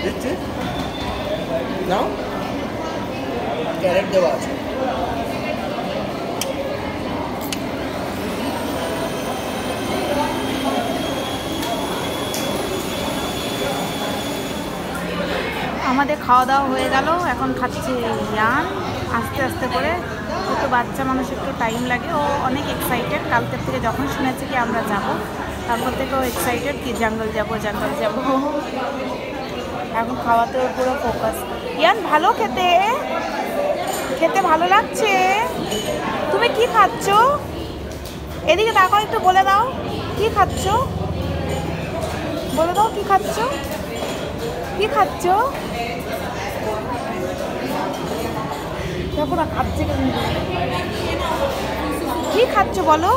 দিচ্ছি নাও, ক্যারেট দেওয়া আছে। আমাদের খাওয়া দাওয়া হয়ে গেল, এখন খাচ্ছে ইয়ান আস্তে আস্তে করে। তো বাচ্চা মানুষ একটু টাইম লাগে, ও অনেক এক্সাইটেড। কালকে থেকে যখন শুনেছে কি আমরা যাব, তারপর থেকে ও এক্সাইটেড কি জঙ্গল যাব জঙ্গল যাব। এখন খাওয়াতে ওর পুরো ফোকাস। ইয়ান ভালো খেতে, খেতে ভালো লাগছে। তুমি কি খাচ্ছ? এদিকে তাকাও, একটু বলে দাও কি খাচ্ছ, বলে দাও কি খাচ্ছ, কি খাচ্ছ? দেখো না খাচ্ছে, কি খাচ্ছ বলো?